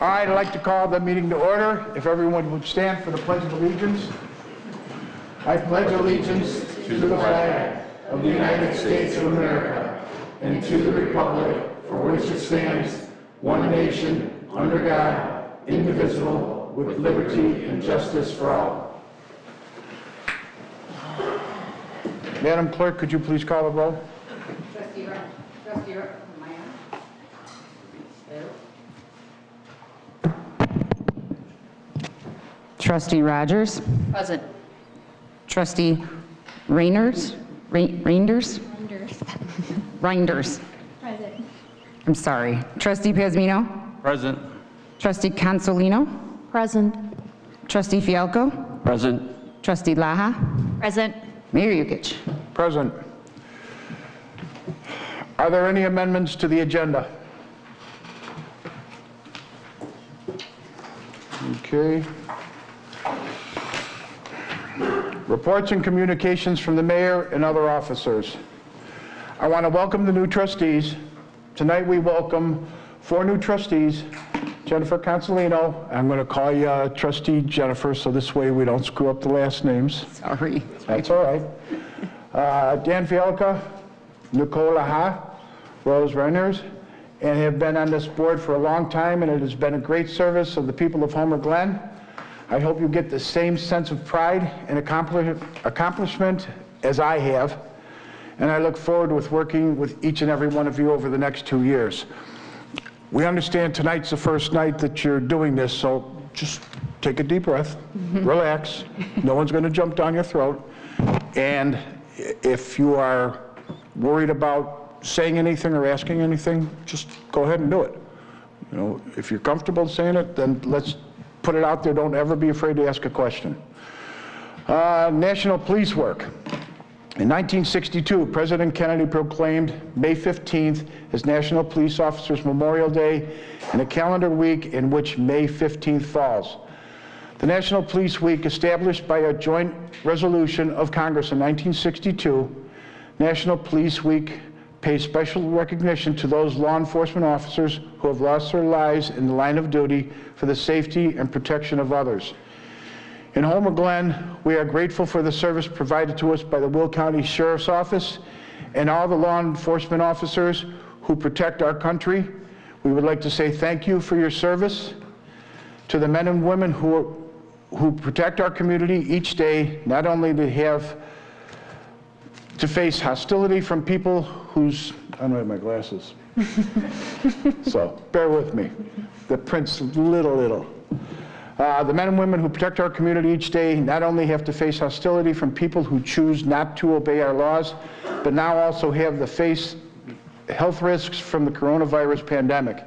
All right, I'd like to call the meeting to order. If everyone would stand for the Pledge of Allegiance. I pledge allegiance to the flag of the United States of America and to the republic for which it stands, one nation, under God, indivisible, with liberty and justice for all. Madam Clerk, could you please call the roll? Trustee Rogers. Present. Trustee Reinders. Reinders. Present. I'm sorry. Trustee Pazmino. Present. Trustee Consolino. Present. Trustee Fialco. Present. Trustee Laha. Present. Mayor Yukich. Present. Are there any amendments to the agenda? Okay. Reports and communications from the mayor and other officers. I want to welcome the new trustees. Tonight we welcome 4 new trustees. Jennifer Consolino. I'm going to call you Trustee Jennifer, so this way we don't screw up the last names. Sorry. That's all right. Dan Fialka, Nicole Laha, Rose Reiners, and have been on this board for a long time, and it has been a great service of the people of Homer Glen. I hope you get the same sense of pride and accomplishment as I have, and I look forward with working with each and every one of you over the next 2 years. We understand tonight's the first night that you're doing this, so just take a deep breath, relax. No one's going to jump down your throat. And if you are worried about saying anything or asking anything, just go ahead and do it. You know, if you're comfortable saying it, then let's put it out there. Don't ever be afraid to ask a question. National police work. In 1962, President Kennedy proclaimed May 15th as National Police Officers Memorial Day and a calendar week in which May 15th falls. The National Police Week, established by a joint resolution of Congress in 1962, National Police Week pays special recognition to those law enforcement officers who have lost their lives in the line of duty for the safety and protection of others. In Homer Glen, we are grateful for the service provided to us by the Will County Sheriff's Office and all the law enforcement officers who protect our country. We would like to say thank you for your service. To the men and women who protect our community each day, not only to face hostility from people whose, I don't have my glasses, so bear with me. The print's little. The men and women who protect our community each day not only have to face hostility from people who choose not to obey our laws, but now also have to face health risks from the coronavirus pandemic.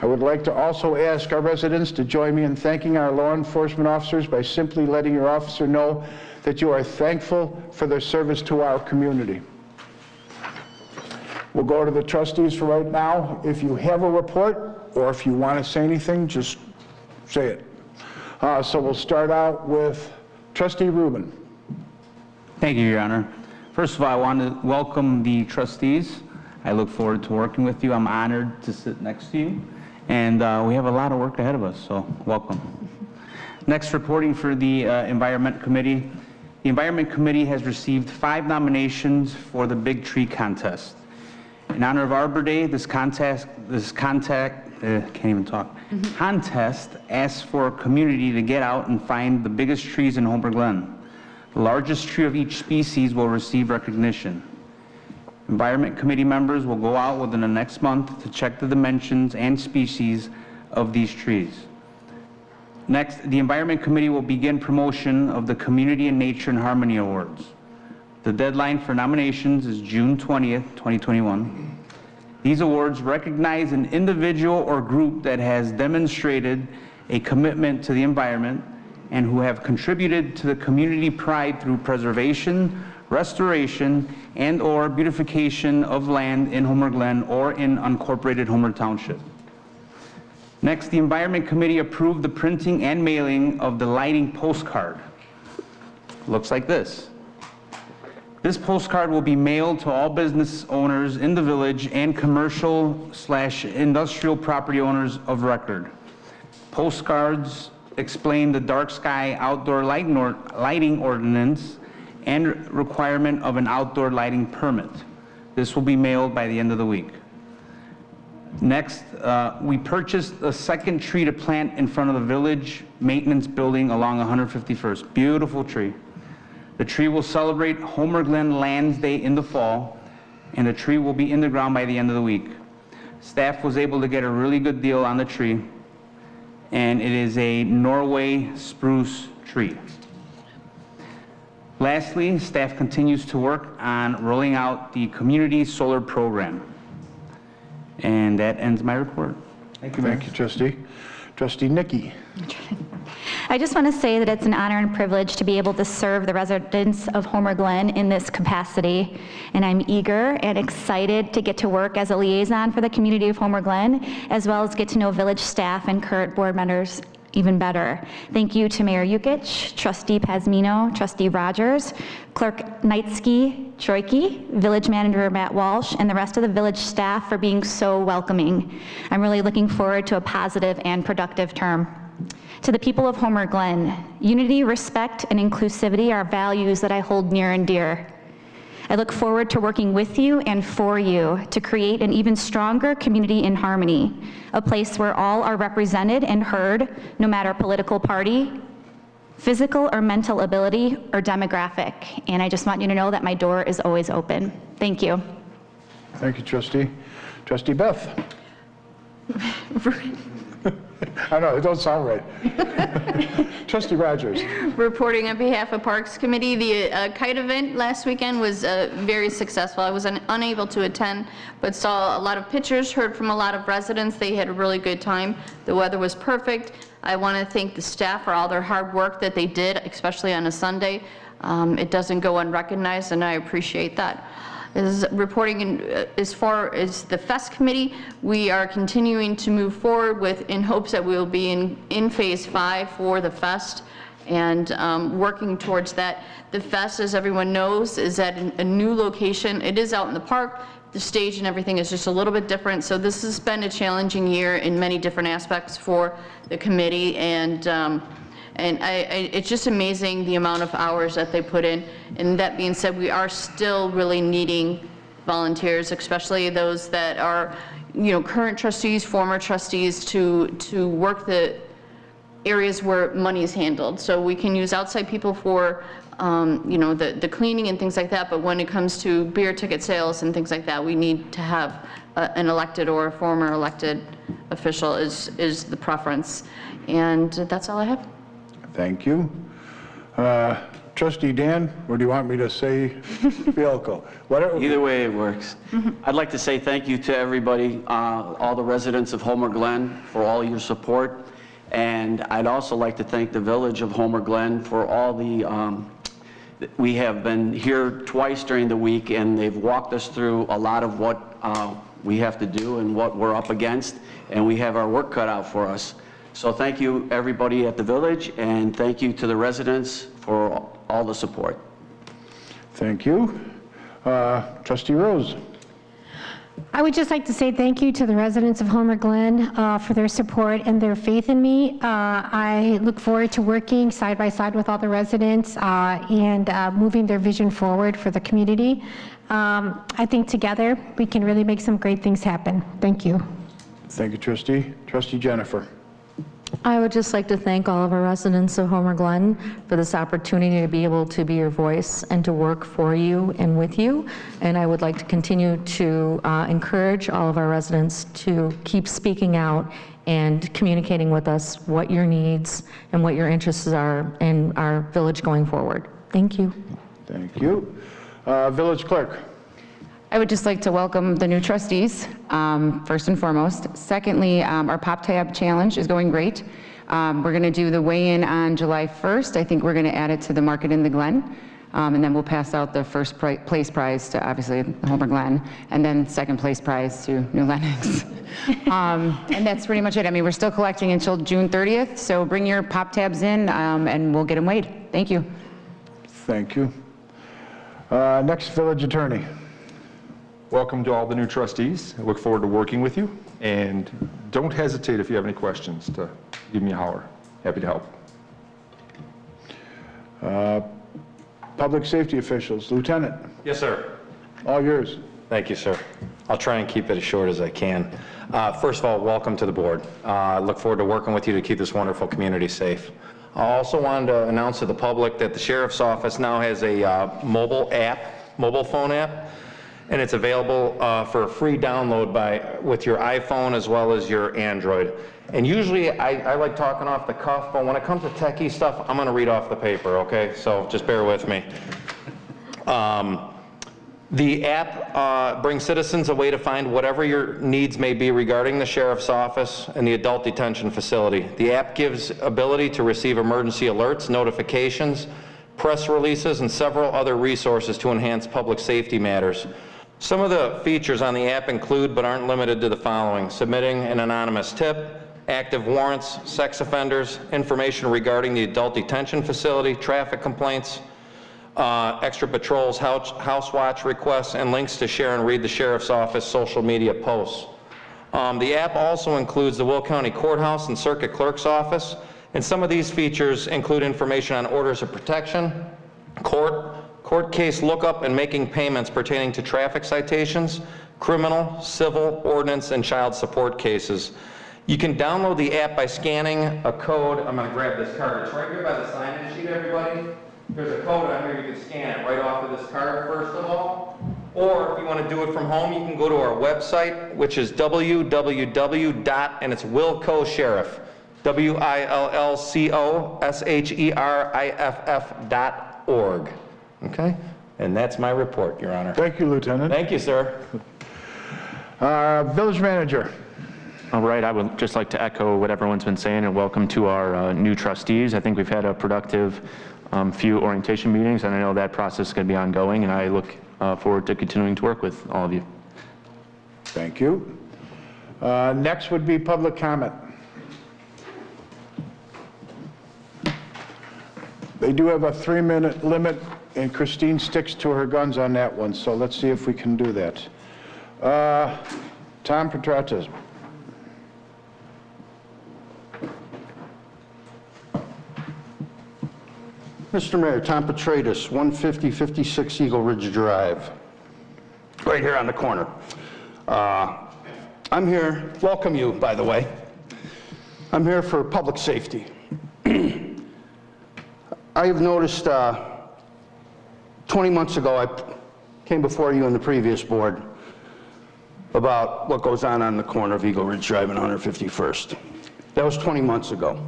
I would like to also ask our residents to join me in thanking our law enforcement officers by simply letting your officer know that you are thankful for their service to our community. We'll go to the trustees for right now. If you have a report or if you want to say anything, just say it. So we'll start out with Trustee Rubin. Thank you, Your Honor. First of all, I want to welcome the trustees. I look forward to working with you. I'm honored to sit next to you. And we have a lot of work ahead of us, so welcome. Next, reporting for the Environment Committee. The Environment Committee has received 5 nominations for the Big Tree Contest. In honor of Arbor Day, this contest asks for a community to get out and find the biggest trees in Homer Glen. The largest tree of each species will receive recognition. Environment Committee members will go out within the next month to check the dimensions and species of these trees. Next, the Environment Committee will begin promotion of the Community and Nature and Harmony Awards. The deadline for nominations is June 20th, 2021. These awards recognize an individual or group that has demonstrated a commitment to the environment and who have contributed to the community pride through preservation, restoration, and/or beautification of land in Homer Glen or in unincorporated Homer Township. Next, the Environment Committee approved the printing and mailing of the lighting postcard. Looks like this. This postcard will be mailed to all business owners in the village and commercial/industrial property owners of record. Postcards explain the dark sky outdoor lighting ordinance and requirement of an outdoor lighting permit. This will be mailed by the end of the week. Next, we purchased a second tree to plant in front of the village maintenance building along 151st. Beautiful tree. The tree will celebrate Homer Glen Lands Day in the fall, and the tree will be in the ground by the end of the week. Staff was able to get a really good deal on the tree, and it is a Norway spruce tree. Lastly, staff continues to work on rolling out the community solar program. And that ends my report. Thank you, Mayor. Thank you, Trustee. Trustee Nikki. I just want to say that it's an honor and privilege to be able to serve the residents of Homer Glen in this capacity. And I'm eager and excited to get to work as a liaison for the community of Homer Glen, as well as get to know village staff and current board members even better. Thank you to Mayor Yukich, Trustee Pazmino, Trustee Rogers, Clerk Knightsky, Troiki, Village Manager Matt Walsh, and the rest of the village staff for being so welcoming. I'm really looking forward to a positive and productive term. To the people of Homer Glen, unity, respect, and inclusivity are values that I hold near and dear. I look forward to working with you and for you to create an even stronger community in harmony, a place where all are represented and heard, no matter political party, physical or mental ability, or demographic. And I just want you to know that my door is always open. Thank you. Thank you, Trustee. Trustee Beth. I know, it don't sound right. Trustee Rogers. Reporting on behalf of Parks Committee, the kite event last weekend was very successful. I was unable to attend, but saw a lot of pictures, heard from a lot of residents. They had a really good time. The weather was perfect. I want to thank the staff for all their hard work that they did, especially on a Sunday. It doesn't go unrecognized, and I appreciate that. As far as the FEST committee, we are continuing to move forward in hopes that we will be in phase 5 for the FEST and working towards that. The FEST, as everyone knows, is at a new location. It is out in the park. The stage and everything is just a little bit different. So this has been a challenging year in many different aspects for the committee, and it's just amazing the amount of hours that they put in. And that being said, we are still really needing volunteers, especially those that are, current trustees, former trustees, to work the areas where money is handled. So we can use outside people for, the cleaning and things like that. But when it comes to beer ticket sales and things like that, we need to have an elected or a former elected official is the preference. And that's all I have. Thank you. Trustee Dan, or do you want me to say Fielko? Whatever. Either way it works. I'd like to say thank you to everybody, all the residents of Homer Glen for all your support. And I'd also like to thank the village of Homer Glen for all the, we have been here twice during the week, and they've walked us through a lot of what we have to do and what we're up against, and we have our work cut out for us. So thank you everybody at the village, and thank you to the residents for all the support. Thank you. Trustee Rose. I would just like to say thank you to the residents of Homer Glen for their support and their faith in me. I look forward to working side by side with all the residents and moving their vision forward for the community. I think together we can really make some great things happen. Thank you. Thank you, Trustee. Trustee Jennifer. I would just like to thank all of our residents of Homer Glen for this opportunity to be able to be your voice and to work for you and with you. And I would like to continue to encourage all of our residents to keep speaking out and communicating with us what your needs and what your interests are in our village going forward. Thank you. Thank you. Village Clerk. I would just like to welcome the new trustees, first and foremost. Secondly, our Pop Tab Challenge is going great. We're going to do the weigh-in on July 1st. I think we're going to add it to the market in the Glen. And then we'll pass out the first place prize to, obviously, Homer Glen, and then second place prize to New Lenox. And that's pretty much it. I mean, we're still collecting until June 30th, so bring your Pop Tabs in, and we'll get them weighed. Thank you. Thank you. Next, Village Attorney. Welcome to all the new trustees. I look forward to working with you, and don't hesitate if you have any questions to give me a holler. Happy to help. Public safety officials, Lieutenant, Yes, sir. all yours. Thank you, sir. I'll try and keep it as short as I can. First of all, welcome to the board. I look forward to working with you to keep this wonderful community safe. I also wanted to announce to the public that the Sheriff's Office now has a mobile phone app, and it's available for a free download with your iPhone as well as your Android. And usually I like talking off the cuff, but when it comes to techie stuff, I'm gonna read off the paper, okay? So just bear with me. The app brings citizens a way to find whatever your needs may be regarding the Sheriff's Office and the adult detention facility. The app gives ability to receive emergency alerts, notifications, press releases, and several other resources to enhance public safety matters. Some of the features on the app include, but aren't limited to, the following: submitting an anonymous tip, active warrants, sex offenders, information regarding the adult detention facility, traffic complaints, extra patrols, house watch requests, and links to share and read the Sheriff's Office social media posts. The app also includes the Will County Courthouse and Circuit Clerk's Office, and some of these features include information on orders of protection, court case lookup, and making payments pertaining to traffic citations, criminal, civil, ordinance, and child support cases. You can download the app by scanning a code. I'm going to grab this card. It's right here by the sign-in sheet, everybody. There's a code on here. You can scan it right off of this card, first of all. Or if you want to do it from home, you can go to our website, which is and it's Wilco Sheriff, WILLCOSHERIFF.org. Okay? And that's my report, Your Honor. Thank you, Lieutenant. Thank you, sir. Village Manager. All right, I would just like to echo what everyone's been saying, and welcome to our new trustees. I think we've had a productive few orientation meetings, and I know that process is going to be ongoing, and I look forward to continuing to work with all of you. Thank you. Next would be public comment. They do have a 3-minute limit, and Christine sticks to her guns on that one, so let's see if we can do that. Tom Petratis. Mr. Mayor, Tom Petratis, 15056 Eagle Ridge Drive, right here on the corner. I'm here, welcome you, by the way. I'm here for public safety. I have noticed 20 months ago, I came before you in the previous board about what goes on the corner of Eagle Ridge Drive and 151st. That was 20 months ago.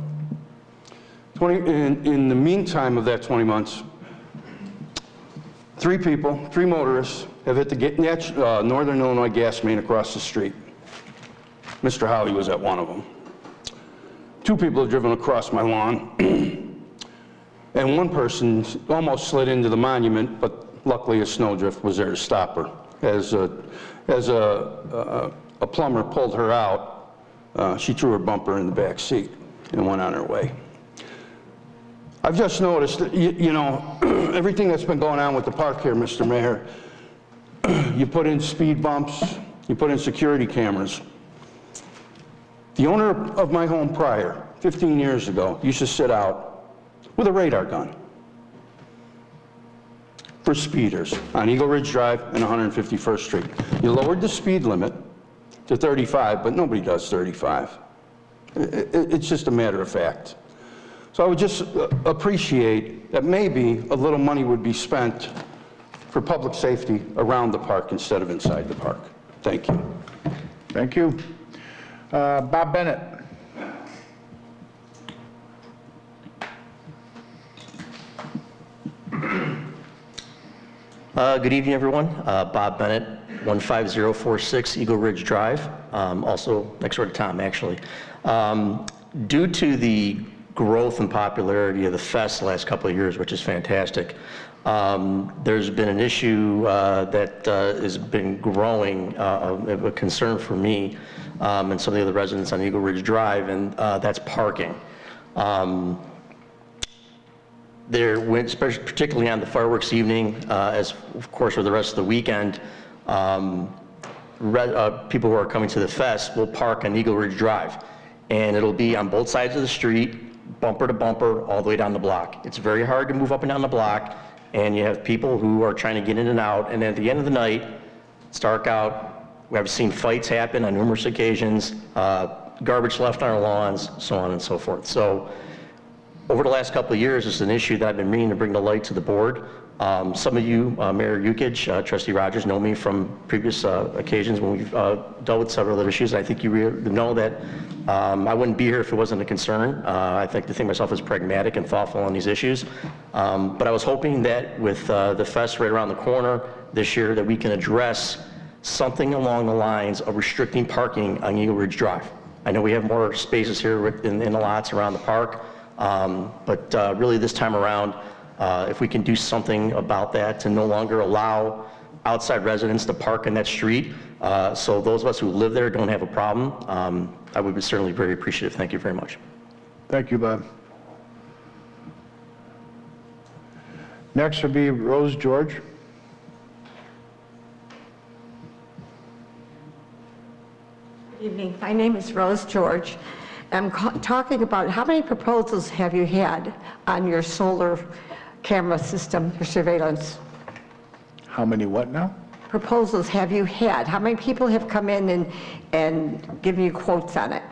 In the meantime of that 20 months, 3 motorists, have hit the Northern Illinois gas main across the street. Mr. Howley was at one of them. 2 people have driven across my lawn, and one person almost slid into the monument, but luckily a snowdrift was there to stop her. As a plumber pulled her out, she threw her bumper in the back seat and went on her way. I've just noticed that, you know, everything that's been going on with the park here, Mr. Mayor, you put in speed bumps, you put in security cameras. The owner of my home prior, 15 years ago, used to sit out with a radar gun for speeders on Eagle Ridge Drive and 151st Street. You lowered the speed limit to 35, but nobody does 35. It's just a matter of fact. So I would just appreciate that maybe a little money would be spent for public safety around the park instead of inside the park. Thank you. Thank you. Bob Bennett. Good evening, everyone. Bob Bennett, 15046 Eagle Ridge Drive, also next door to Tom, actually. Due to the growth and popularity of the fest the last couple of years, which is fantastic, there's been an issue that has been growing, a concern for me and some of the other residents on Eagle Ridge Drive, and that's parking. There went, particularly on the fireworks evening, as of course for the rest of the weekend, people who are coming to the fest will park on Eagle Ridge Drive. and it'll be on both sides of the street, bumper to bumper, all the way down the block. It's very hard to move up and down the block, and you have people who are trying to get in and out, and at the end of the night, it's dark out. I've seen fights happen on numerous occasions, garbage left on our lawns, so on and so forth. So over the last couple of years, it's an issue that I've been meaning to bring to light to the board. Some of you, Mayor Yukich, Trustee Rogers, know me from previous occasions when we've dealt with several other issues. I think you know that I wouldn't be here if it wasn't a concern. I think to think myself as pragmatic and thoughtful on these issues. But I was hoping that with the fest right around the corner this year that we can address something along the lines of restricting parking on Eagle Ridge Drive. I know we have more spaces here in the lots around the park, but really this time around, if we can do something about that to no longer allow outside residents to park in that street, so those of us who live there don't have a problem, I would be certainly very appreciative. Thank you very much. Thank you, Bob. Next would be Rose George. Good evening. My name is Rose George. I'm talking about how many proposals have you had on your solar camera system, your surveillance? How many what now? Proposals have you had? How many people have come in and given you quotes on it?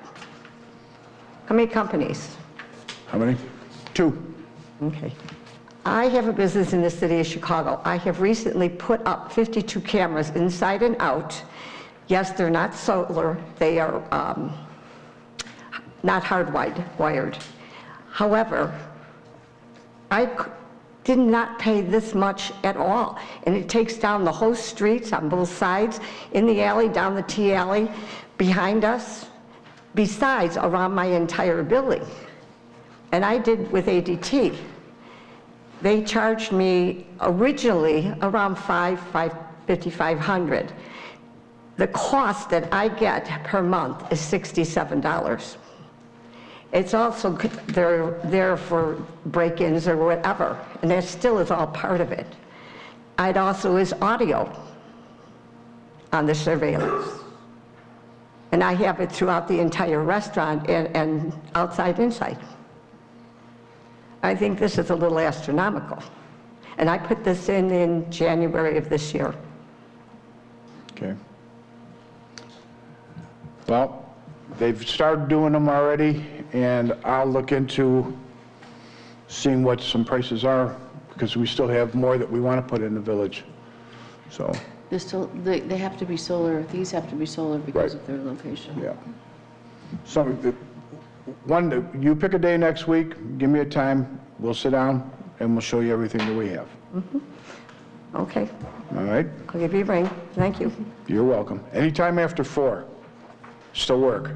How many companies? How many? 2. Okay. I have a business in the city of Chicago. I have recently put up 52 cameras inside and out. Yes, they're not solar. They are not hardwired. However, I did not pay this much at all. And it takes down the whole streets on both sides, in the alley, down the T alley, behind us, besides around my entire building. And I did with ADT. They charged me originally around $5,500. The cost that I get per month is $67. It's also, they're there for break-ins or whatever, and that still is all part of it. It also is audio on the surveillance. And I have it throughout the entire restaurant and outside, inside. I think this is a little astronomical. And I put this in January of this year. Okay. Well, they've started doing them already, and I'll look into seeing what some prices are, because we still have more that we want to put in the village. So. They have to be solar, these have to be solar because of their location. Yeah. So, you pick a day next week, give me a time, we'll sit down, and we'll show you everything that we have. Mm-hmm. Okay. All right? I'll give you a ring. Thank you. You're welcome. Anytime after 4. Still work.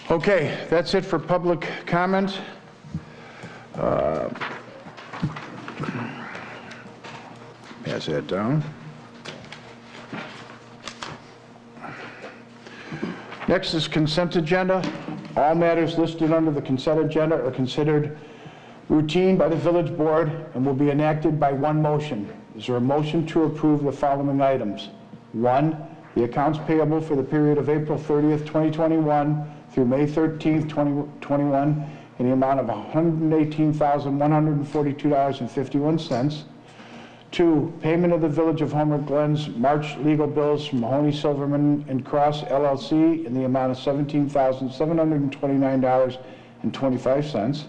Okay, that's it for public comment. Pass that down. Next is consent agenda. All matters listed under the consent agenda are considered routine by the village board and will be enacted by one motion. Is there a motion to approve the following items? 1, the accounts payable for the period of April 30th, 2021 through May 13th, 2021 in the amount of $118,142.51. 2, payment of the Village of Homer Glen's March legal bills from Mahoney Silverman and Cross LLC in the amount of $17,729.25.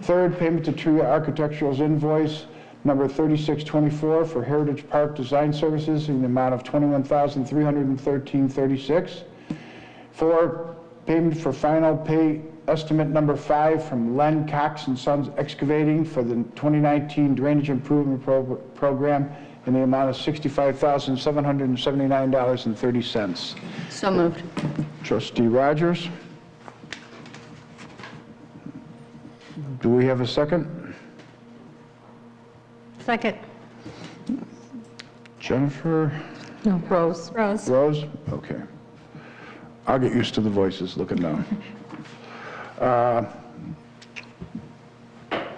3rd, payment to Tria Architectural's invoice number 3624 for Heritage Park Design Services in the amount of $21,313.36. 4, payment for final pay estimate number 5 from Len Cox and Sons Excavating for the 2019 Drainage Improvement Program in the amount of $65,779.30. So moved. Trustee Rogers. Do we have a second? Second. Jennifer? No, Rose. Rose. Rose? Okay. I'll get used to the voices looking down.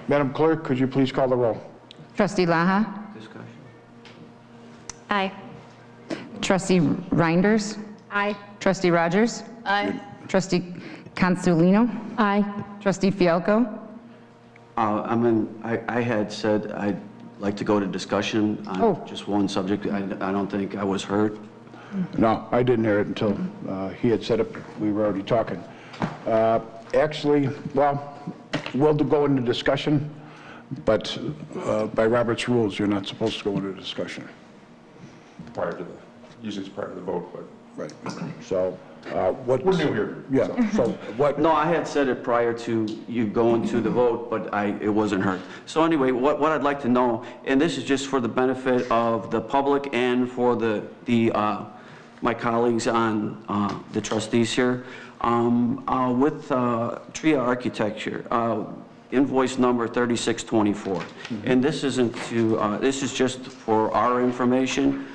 Madam Clerk, could you please call the roll? Trustee Laha? Discussion. Aye. Trustee Reinders? Aye. Trustee Rogers? Aye. Trustee Consolino? Aye. Trustee Fialko? I had said I'd like to go to discussion on just one subject. I don't think I was heard. No, I didn't hear it until he had said it. We were already talking. Actually, well, we'll go into discussion, but by Robert's rules, you're not supposed to go into discussion. Prior to usually it's prior to the vote, but. Right. So what? We're new here. Yeah, so what? No, I had said it prior to you going to the vote, but it wasn't heard. So anyway, what I'd like to know, and this is just for the benefit of the public and for my colleagues on the trustees here, with TRIA Architecture, invoice number 3624. And this isn't to, this is just for our information.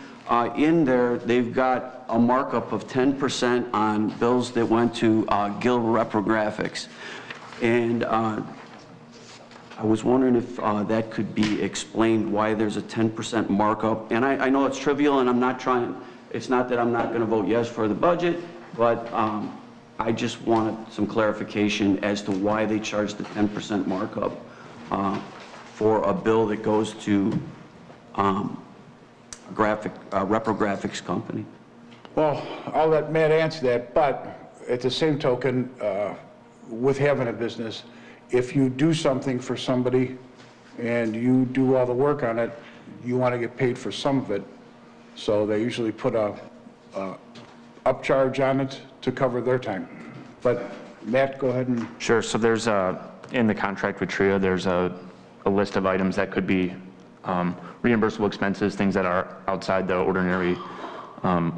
In there, they've got a markup of 10% on bills that went to Gil Reprographics. And I was wondering if that could be explained, why there's a 10% markup. And I know it's trivial, and I'm not trying, it's not that I'm not going to vote yes for the budget, but I just wanted some clarification as to why they charged the 10% markup for a bill that goes to reprographics company. Well, I'll let Matt answer that, but at the same token, with having a business, if you do something for somebody and you do all the work on it, you want to get paid for some of it. So they usually put a upcharge on it to cover their time. But Matt, go ahead and. Sure. So there's in the contract with TRIA, there's a list of items that could be reimbursable expenses, things that are outside the ordinary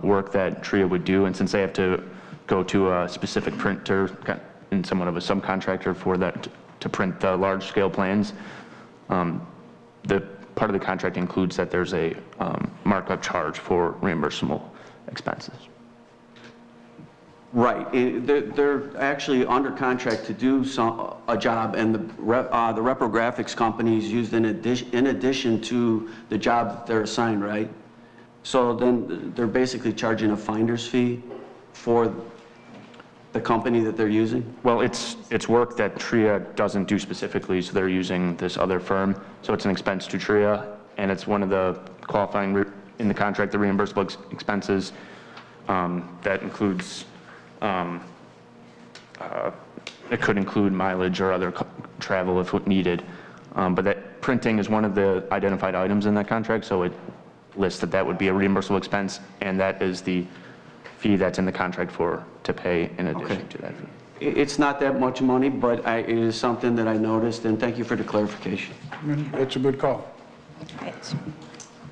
work that TRIA would do. And since they have to go to a specific printer and somewhat of a subcontractor for that to print the large scale plans, the part of the contract includes that there's a markup charge for reimbursable expenses. Right. They're actually under contract to do a job, and the reprographics company is used in addition to the job that they're assigned, right? So then they're basically charging a finder's fee for the company that they're using? Well, it's work that TRIA doesn't do specifically, so they're using this other firm. So it's an expense to TRIA, and it's one of the qualifying in the contract, the reimbursable expenses that includes. It could include mileage or other travel if needed, but that printing is one of the identified items in that contract, so it lists that that would be a reimbursable expense, and that is the fee that's in the contract to pay in addition to that fee. It's not that much money, but it is something that I noticed, and thank you for the clarification. It's a good call. Right.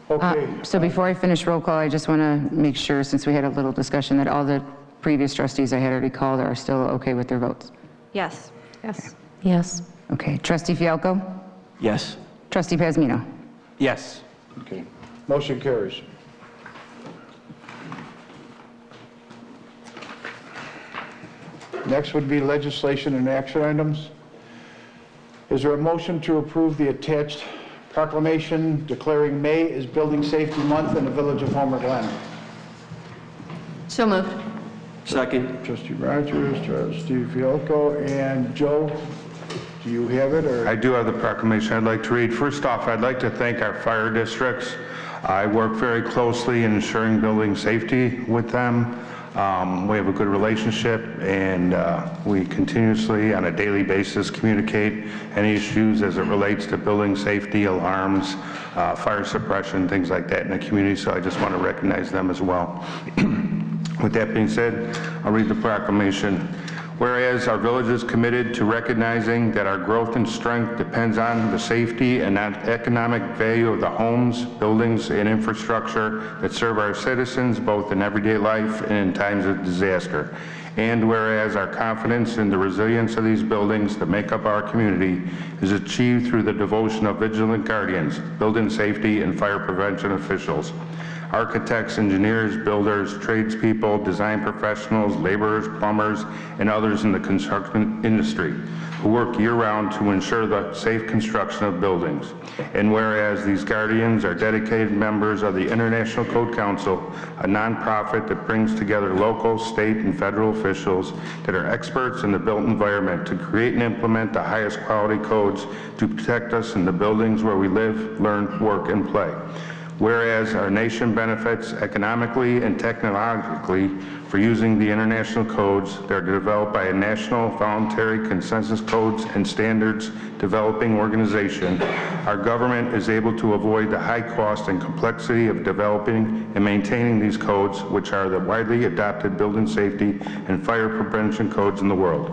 Okay. So before I finish roll call, I just want to make sure, since we had a little discussion, that all the previous trustees I had already called are still okay with their votes. Yes. Yes. Yes. Okay. Trustee Fialko? Yes. Trustee Pazmino? Yes. Okay. Motion carries. Next would be legislation and action items. Is there a motion to approve the attached proclamation declaring May as Building Safety Month in the Village of Homer Glen? So moved. Second. Trustee Rogers, Trustee Fialko, and Joe, do you have it, or? I do have the proclamation I'd like to read. First off, I'd like to thank our fire districts. I work very closely in ensuring building safety with them. We have a good relationship, and we continuously, on a daily basis, communicate any issues as it relates to building safety, alarms, fire suppression, things like that in the community, so I just want to recognize them as well. With that being said, I'll read the proclamation. Whereas our village is committed to recognizing that our growth and strength depends on the safety and economic value of the homes, buildings, and infrastructure that serve our citizens both in everyday life and in times of disaster. And whereas our confidence in the resilience of these buildings that make up our community is achieved through the devotion of vigilant guardians, building safety, and fire prevention officials. architects, engineers, builders, tradespeople, design professionals, laborers, plumbers, and others in the construction industry who work year-round to ensure the safe construction of buildings. And whereas these guardians are dedicated members of the International Code Council, a nonprofit that brings together local, state, and federal officials that are experts in the built environment to create and implement the highest quality codes to protect us in the buildings where we live, learn, work, and play. Whereas our nation benefits economically and technologically for using the international codes that are developed by a national voluntary consensus codes and standards developing organization, our government is able to avoid the high cost and complexity of developing and maintaining these codes, which are the widely adopted building safety and fire prevention codes in the world.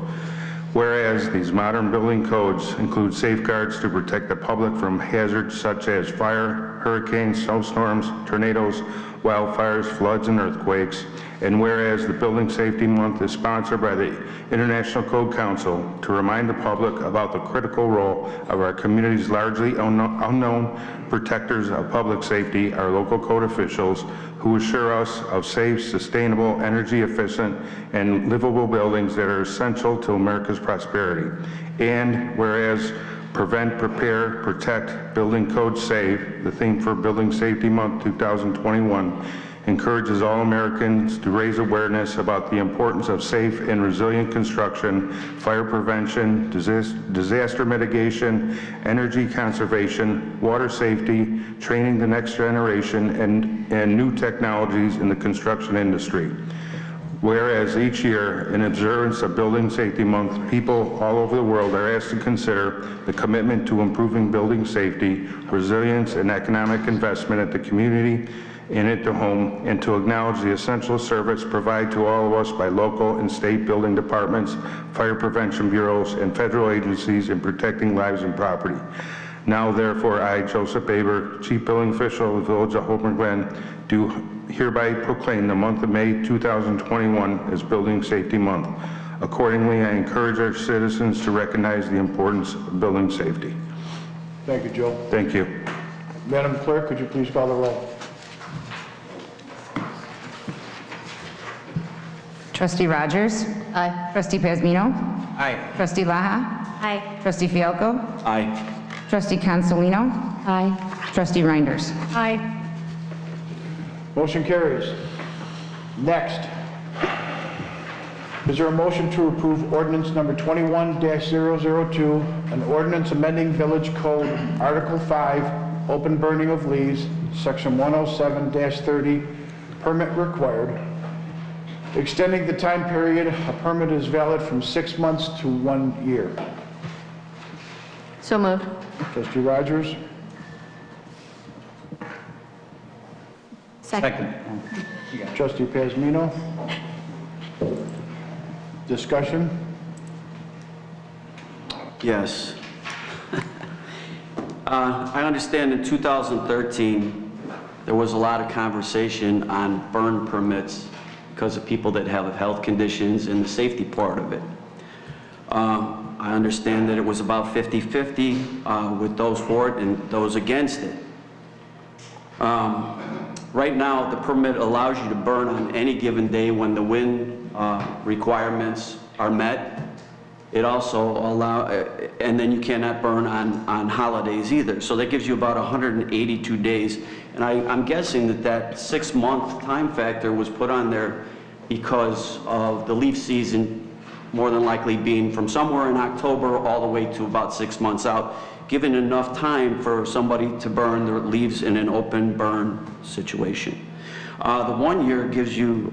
Whereas these modern building codes include safeguards to protect the public from hazards such as fire, hurricanes, snowstorms, tornadoes, wildfires, floods, and earthquakes. And whereas the Building Safety Month is sponsored by the International Code Council to remind the public about the critical role of our community's largely unknown protectors of public safety, our local code officials, who assure us of safe, sustainable, energy efficient, and livable buildings that are essential to America's prosperity. And whereas Prevent, Prepare, Protect, Building Code Save, the theme for Building Safety Month 2021, encourages all Americans to raise awareness about the importance of safe and resilient construction, fire prevention, disaster mitigation, energy conservation, water safety, training the next generation, and new technologies in the construction industry. Whereas each year, in observance of Building Safety Month, people all over the world are asked to consider the commitment to improving building safety, resilience, and economic investment at the community and at the home, and to acknowledge the essential service provided to all of us by local and state building departments, fire prevention bureaus, and federal agencies in protecting lives and property. Now, therefore, I, Joseph Aber, Chief Building Official of the Village of Homer Glen, do hereby proclaim the month of May 2021 as Building Safety Month. Accordingly, I encourage our citizens to recognize the importance of building safety. Thank you, Joe. Thank you. Madam Clerk, could you please call the roll? Trustee Rogers? Aye. Trustee Pazmino? Aye. Trustee Laha? Aye. Trustee Fialko? Aye. Trustee Consolino? Aye. Trustee Reinders? Aye. Motion carries. Next, is there a motion to approve ordinance number 21-002, an ordinance amending Village Code, Article 5, open burning of leaves, Section 107-30, permit required, extending the time period a permit is valid from 6 months to 1 year. So moved. Trustee Rogers? Second. Trustee Pazmino? Discussion? Yes. I understand in 2013, there was a lot of conversation on burn permits because of people that have health conditions and the safety part of it. I understand that it was about 50-50 with those for it and those against it. Right now, the permit allows you to burn on any given day when the wind requirements are met. It also and then you cannot burn on holidays either. So that gives you about 182 days. And I'm guessing that 6-month time factor was put on there because of the leaf season more than likely being from somewhere in October all the way to about 6 months out, giving enough time for somebody to burn their leaves in an open burn situation. The 1 year gives you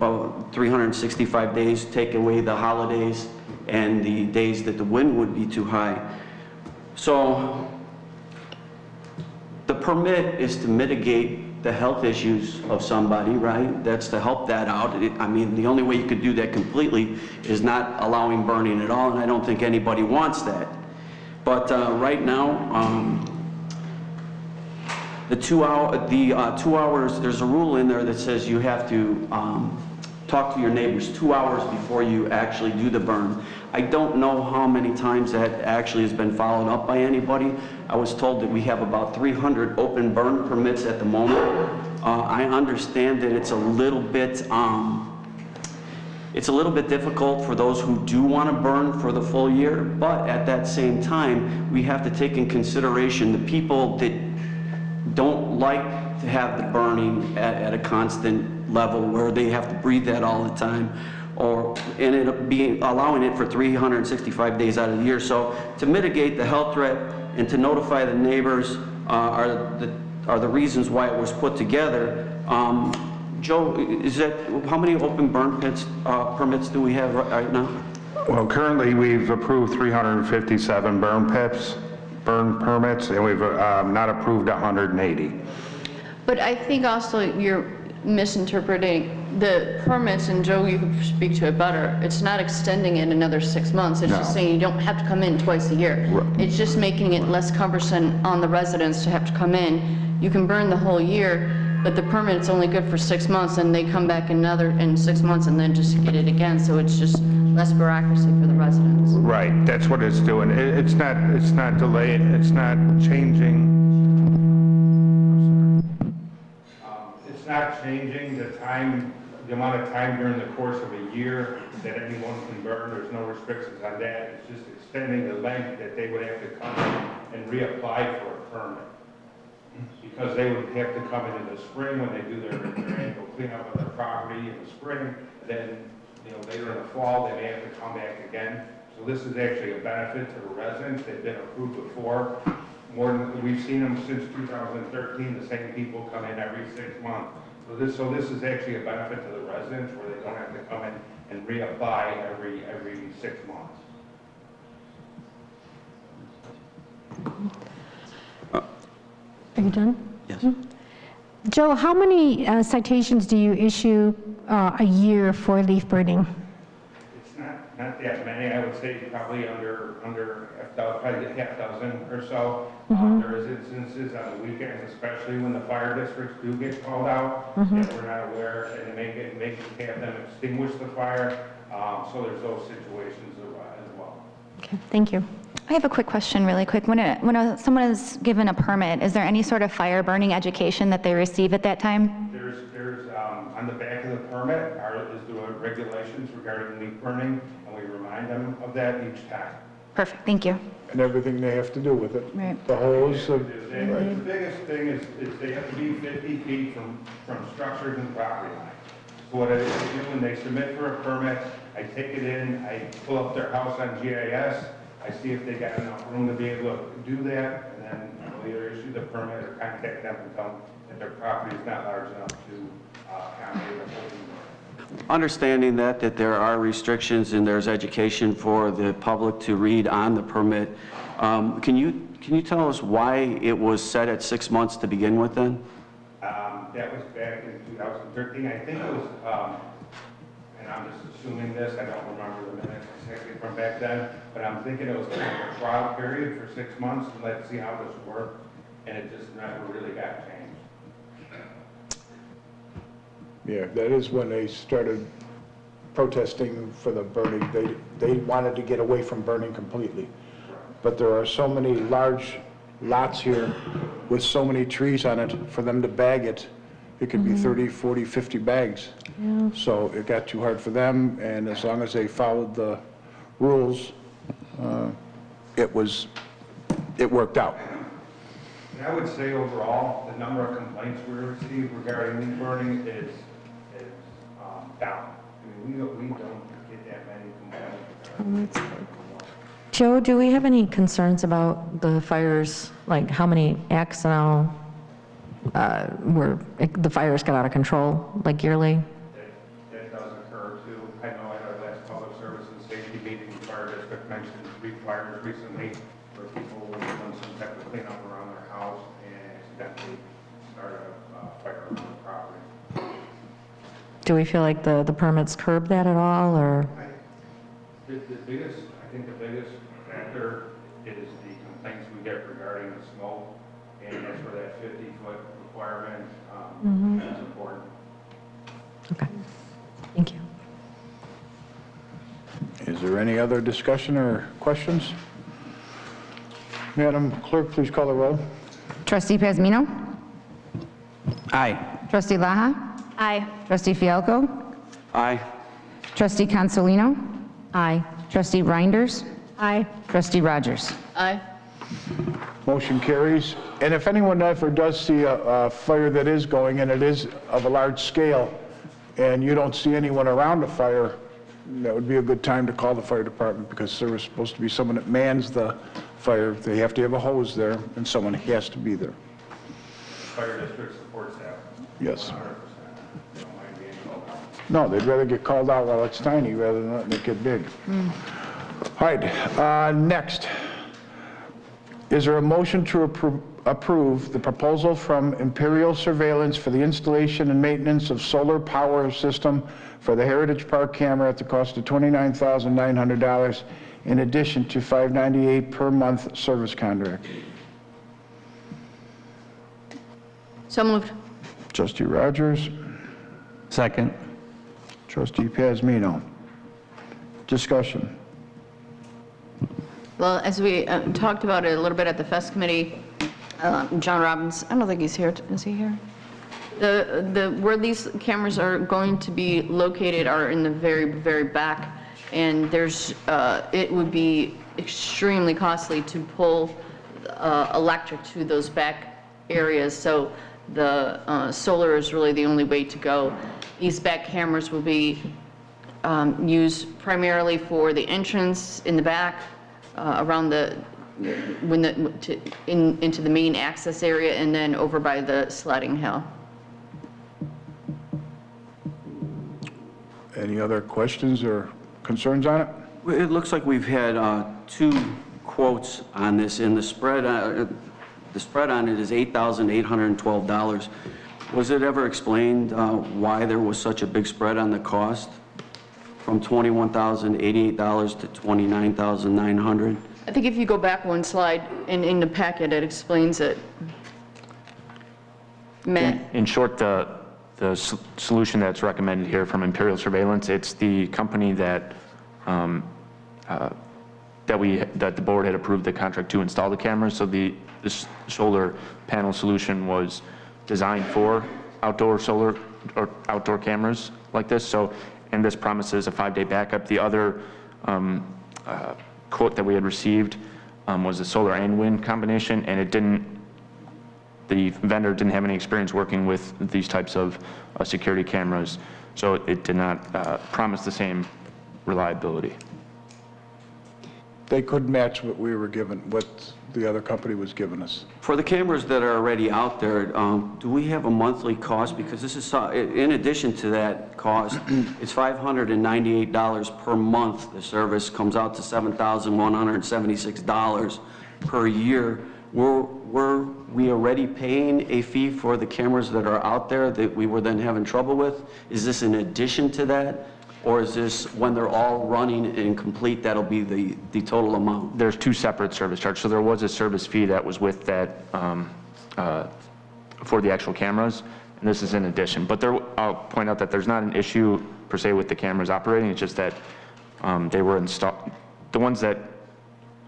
365 days, take away the holidays and the days that the wind would be too high. So the permit is to mitigate the health issues of somebody, right? That's to help that out. I mean, the only way you could do that completely is not allowing burning at all, and I don't think anybody wants that. But right now, the 2 hours, there's a rule in there that says you have to talk to your neighbors 2 hours before you actually do the burn. I don't know how many times that actually has been followed up by anybody. I was told that we have about 300 open burn permits at the moment, I understand that it's a little bit difficult for those who do want to burn for the full year, but at that same time, we have to take in consideration the people that don't like to have the burning at a constant level where they have to breathe that all the time, and allowing it for 365 days out of the year. So to mitigate the health threat and to notify the neighbors are the reasons why it was put together. Joe, how many open burn pits permits do we have right now? Well, currently, we've approved 357 burn permits, and we've not approved 180. But I think also you're misinterpreting the permits, and Joe, you could speak to it better. It's not extending it another 6 months. It's just saying you don't have to come in twice a year. Right. It's just making it less cumbersome on the residents to have to come in. You can burn the whole year, but the permit's only good for 6 months, and they come back in 6 months and then just get it again. So it's just less bureaucracy for the residents. Right, that's what it's doing. It's not delaying, it's not changing. It's not changing the amount of time during the course of a year that anyone can burn. There's no restrictions on that. It's just extending the length that they would have to come in and reapply for a permit. Because they would have to come in the spring when they do their annual cleanup of their property in the spring. Then, later in the fall, they may have to come back again. So this is actually a benefit to the residents. They've been approved before. We've seen them since 2013. The same people come in every 6 months. So this is actually a benefit to the residents where they don't have to come in and reapply every 6 months. Are you done? Yes. Joe, how many citations do you issue a year for leaf burning? It's not that many. I would say probably under probably a half dozen or so. There is instances on the weekends, especially when the fire districts do get called out, that we're not aware, and they may have them extinguish the fire. So there's those situations as well. Okay, thank you. I have a quick question really quick. When someone is given a permit, is there any sort of fire burning education that they receive at that time? There's on the back of the permit is the regulations regarding leaf burning, and we remind them of that each time. Perfect, thank you. And everything they have to do with it. Right. The hose. The biggest thing is they have to be 50 feet from structures and property lines. So what I do when they submit for a permit, I take it in, I pull up their house on GIS, I see if they got enough room to be able to do that, and then I'll either issue the permit or contact them and tell them that their property is not large enough to accommodate a building. Understanding that there are restrictions and there's education for the public to read on the permit, can you tell us why it was set at 6 months to begin with then? That was back in 2013. I think it was, and I'm just assuming this, I don't remember the minutes exactly from back then, but I'm thinking it was kind of a trial period for 6 months to let's see how this worked, and it just never really got changed. Yeah, that is when they started protesting for the burning. They wanted to get away from burning completely. But there are so many large lots here with so many trees on it, for them to bag it, it could be 30, 40, 50 bags. Yeah. So it got too hard for them, and as long as they followed the rules, it worked out. And I would say overall, the number of complaints we receive regarding leaf burning is down. I mean, we don't get that many complaints. Joe, do we have any concerns about the fires, like how many accidental, where the fires got out of control, like yearly? That does occur too. I know at our last public service and safety meeting, the fire district mentioned 3 fires recently where people were doing some type of cleanup around their house and accidentally started a fire on the property. Do we feel like the permits curb that at all, or? I think the biggest factor is the complaints we get regarding the smoke, and that's where that 50-foot requirement is important. Okay, thank you. Is there any other discussion or questions? Madam Clerk, please call the roll. Trustee Pazmino? Aye. Trustee Laha? Aye. Trustee Fialko? Aye. Trustee Consolino? Aye. Trustee Reinders? Aye. Trustee Rogers? Aye. Motion carries. And if anyone ever does see a fire that is going, and it is of a large scale, and you don't see anyone around the fire, that would be a good time to call the fire department, because there is supposed to be someone that mans the fire. They have to have a hose there, and someone has to be there. Fire district support staff. Yes. 100%. They don't mind being called out. No, they'd rather get called out while it's tiny rather than letting it get big. All right, next. Is there a motion to approve the proposal from Imperial Surveillance for the installation and maintenance of solar power system for the Heritage Park camera at the cost of $29,900 in addition to $598 per month service contract? So moved. Trustee Rogers, Second. Trustee Pazmino. Discussion. Well, as we talked about it a little bit at the FEST committee, John Robbins, I don't think he's here. Is he here? Where these cameras are going to be located are in the very, very back, and there's, it would be extremely costly to pull electric to those back areas, so the solar is really the only way to go. These back cameras will be used primarily for the entrance in the back, around the, into the main access area, and then over by the sledding hill. Any other questions or concerns on it? It looks like we've had two quotes on this, and the spread on it is $8,812. Was it ever explained why there was such a big spread on the cost from $21,088 to $29,900? I think if you go back one slide in the packet, it explains it. Matt? In short, the solution that's recommended here from Imperial Surveillance, it's the company that the board had approved the contract to install the cameras. So this solar panel solution was designed for outdoor solar or outdoor cameras like this. So, and this promises a 5-day backup. The other quote that we had received was a solar and wind combination, and the vendor didn't have any experience working with these types of security cameras, so it did not promise the same reliability. They could match what we were given, what the other company was giving us. For the cameras that are already out there, do we have a monthly cost? Because this is, in addition to that cost, it's $598 per month. The service comes out to $7,176 per year. Were we already paying a fee for the cameras that are out there that we were then having trouble with? Is this in addition to that? Or is this, when they're all running and complete, that'll be the total amount? There's two separate service charges. So there was a service fee that was with that for the actual cameras, and this is in addition. But I'll point out that there's not an issue per se with the cameras operating. It's just that they were installed. The ones that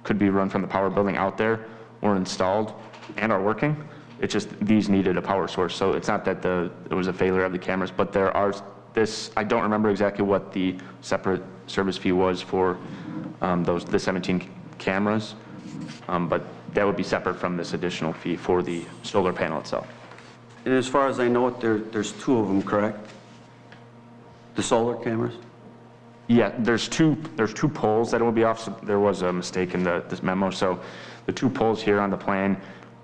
could be run from the power building out there were installed and are working. It's just these needed a power source. So it's not that there was a failure of the cameras, but there are. I don't remember exactly what the separate service fee was for the 17 cameras, but that would be separate from this additional fee for the solar panel itself. And as far as I know, there's two of them, correct? The solar cameras? Yeah, there's two poles that will be off. So there was a mistake in this memo. So the two poles here on the plan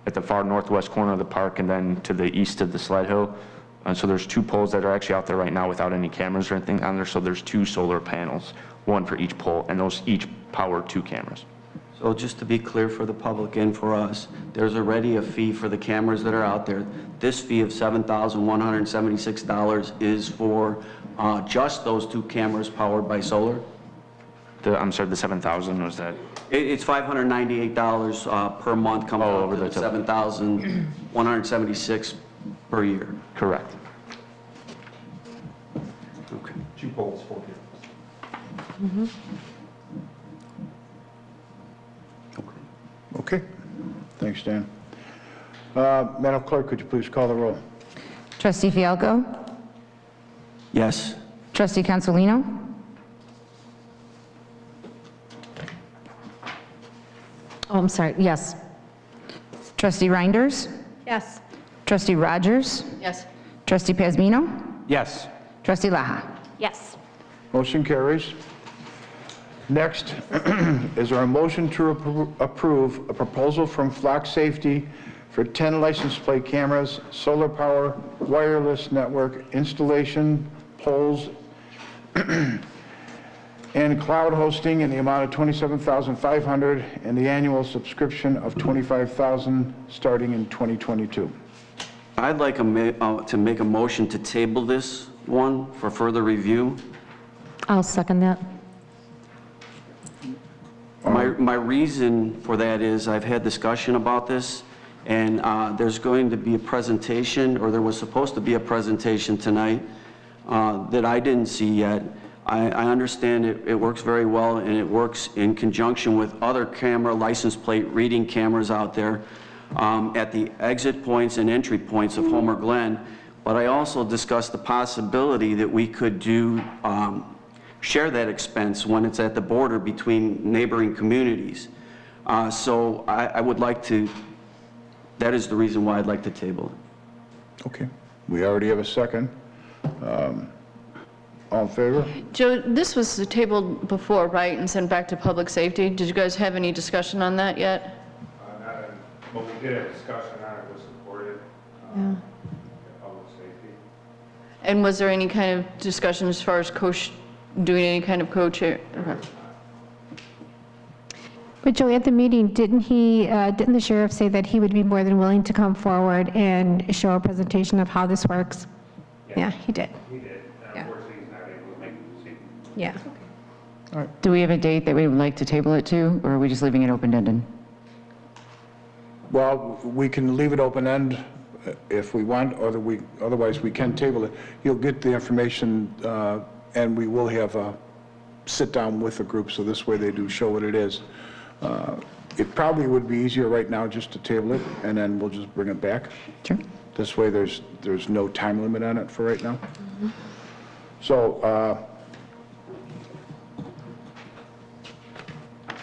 at the far northwest corner of the park and then to the east of the sled hill. So there's two poles that are actually out there right now without any cameras or anything on there. So there's two solar panels, one for each pole, and those each power 2 cameras. So just to be clear for the public and for us, there's already a fee for the cameras that are out there. This fee of $7,176 is for just those 2 cameras powered by solar? I'm sorry, the 7,000 was that? It's $598 per month, comes out to the $7,176 per year. Correct. Okay. 2 poles, 4 cameras. Okay. Thanks, Dan. Madam Clerk, could you please call the roll? Trustee Fialko? Yes. Trustee Consolino? Oh, I'm sorry, yes. Trustee Reinders? Yes. Trustee Rogers? Yes. Trustee Pazmino? Yes. Trustee Laha? Yes. Motion carries. Next, is there a motion to approve a proposal from Flock Safety for 10 license plate cameras, solar power, wireless network installation, poles, and cloud hosting in the amount of $27,500 and the annual subscription of $25,000 starting in 2022. I'd like to make a motion to table this one for further review. I'll second that. My reason for that is I've had discussion about this, and there's going to be a presentation, or there was supposed to be a presentation tonight that I didn't see yet. I understand it works very well, and it works in conjunction with other camera license plate reading cameras out there at the exit points and entry points of Homer Glen. But I also discussed the possibility that we could do share that expense when it's at the border between neighboring communities. So I would like to, that is the reason why I'd like to table it. Okay. We already have a second. All in favor? Joe, this was tabled before, right, and sent back to public safety? Did you guys have any discussion on that yet? But we did have discussion on it, was supported. Yeah. Public safety. And was there any kind of discussion as far as doing any kind of co-chair? Okay. But Joe, at the meeting, didn't the sheriff say that he would be more than willing to come forward and show a presentation of how this works? Yeah, he did. He did. Unfortunately, he's not able to make the decision. Yeah. Do we have a date that we would like to table it to, or are we just leaving it open-ended? Well, we can leave it open-end if we want, or otherwise we can table it. You'll get the information, and we will have a sit-down with the group, so this way they do show what it is. It probably would be easier right now just to table it, and then we'll just bring it back. Sure. This way there's no time limit on it for right now. So,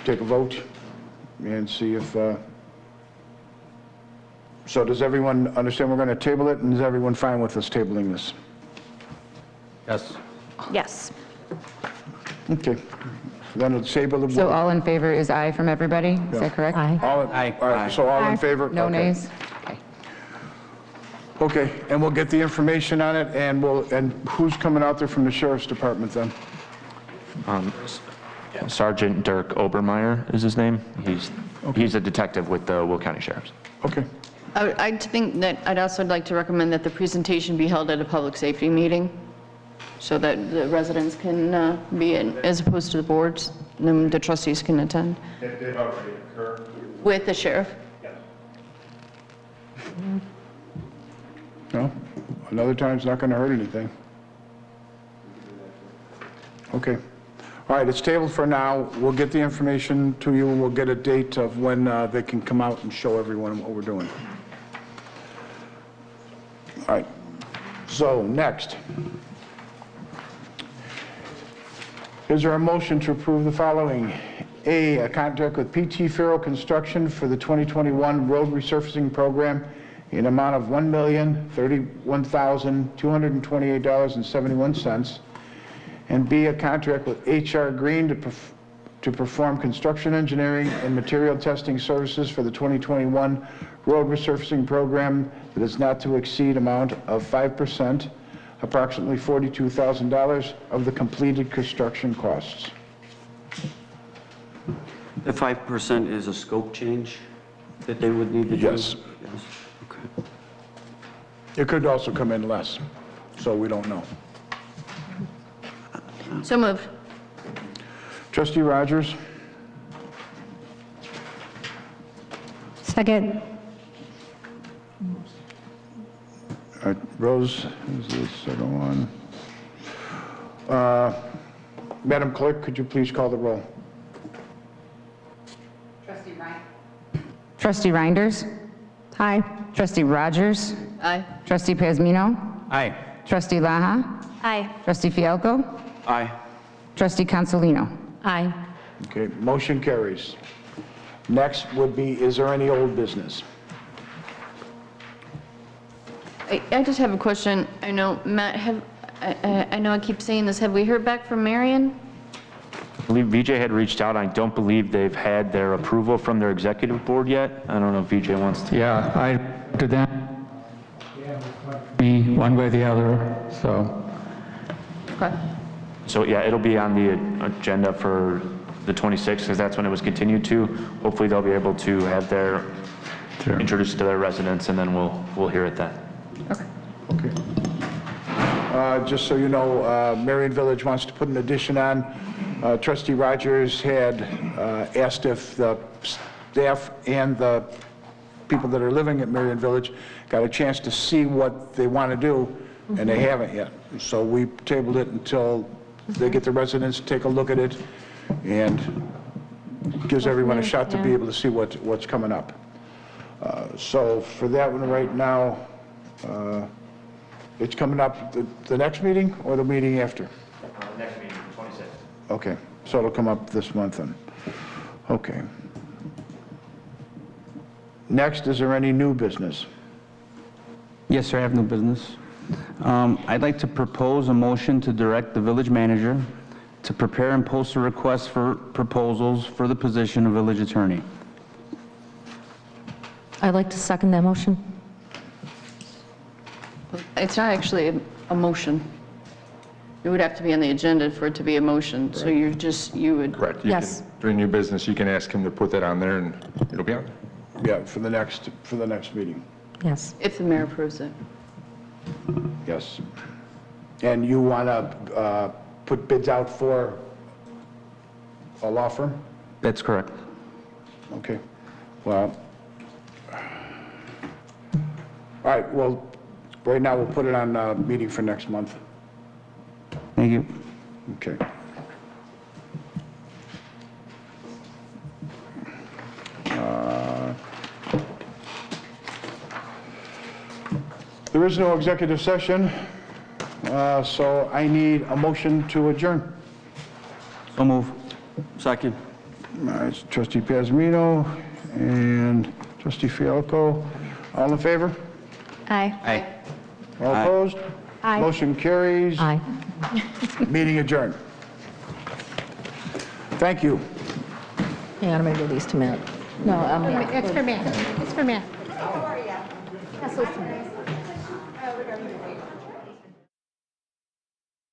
take a vote and see if, so does everyone understand we're going to table it, and is everyone fine with us tabling this? Yes. Yes. Okay. Then it's table. So all in favor is aye from everybody? Is that correct? Aye. All right, so all in favor? No Okay. nays? Okay, and we'll get the information on it, and who's coming out there from the sheriff's department then? Sergeant Dirk Obermeyer is his name. He's a detective with the Will County Sheriff's. Okay. I think that I'd also like to recommend that the presentation be held at a public safety meeting so that the residents can be in, as opposed to the boards, and then the trustees can attend. That did already occur. With the sheriff? Yes. No? Another time's not going to hurt anything. Okay. All right, it's tabled for now. We'll get the information to you. We'll get a date of when they can come out and show everyone what we're doing. All right. So, next. Is there a motion to approve the following? A contract with PT FERRO Construction for the 2021 road resurfacing program in amount of $1,031,228.71. And B, a contract with HR Green to perform construction engineering and material testing services for the 2021 road resurfacing program that is not to exceed amount of 5%, approximately $42,000 of the completed construction costs. The 5% is a scope change that they would need to do? Yes. Yes. Okay. It could also come in less, so we don't know. So moved. Trustee Rogers? Second. Rose is the second one. Madam Clerk, could you please call the roll? Trustee Reinders? Aye. Trustee Rogers? Aye. Trustee Pazmino? Aye. Trustee Laha? Aye. Trustee Fialko? Aye. Trustee Consolino? Aye. Okay, motion carries. Next would be, is there any old business? I just have a question. I know, Matt, I know I keep saying this. Have we heard back from Marion? I believe VJ had reached out. I don't believe they've had their approval from their executive board yet. I don't know if VJ wants to. Yeah, I to them, me one way or the other, so. Okay. So yeah, it'll be on the agenda for the 26th, because that's when it was continued to. Hopefully they'll be able to have their, introduce it to their residents, and then we'll hear it then. Okay. Okay. Just so you know, Marion Village wants to put an addition on. Trustee Rogers had asked if the staff and the people that are living at Marion Village got a chance to see what they want to do, and they haven't yet. So we tabled it until they get the residents to take a look at it, and gives everyone a shot to be able to see what's coming up. So for that one right now, it's coming up the next meeting or the meeting after? Next meeting, 26th. Okay, so it'll come up this month then. Okay. Next, is there any new business? Yes, sir, I have no business. I'd like to propose a motion to direct the village manager to prepare and post a request for proposals for the position of village attorney. I'd like to second that motion. It's not actually a motion. It would have to be on the agenda for it to be a motion. So you're just, you would. Correct. Yes. During new business, you can ask him to put that on there, and it'll be on there. Yeah, for the next meeting. Yes. If the mayor approves it. Yes. And you want to put bids out for a law firm? That's correct. Okay. Well, all right, well, right now we'll put it on a meeting for next month. Thank you. Okay. There is no executive session, so I need a motion to adjourn. So move. Second. It's Trustee Pazmino and Trustee Fialko. All in favor? Aye. Aye. All opposed? Aye. Motion carries. Aye. Meeting adjourned. Thank you. Hang on, I'm going to give these to Matt. No, It's for Matt. It's for Matt. How are you? That's so sweet.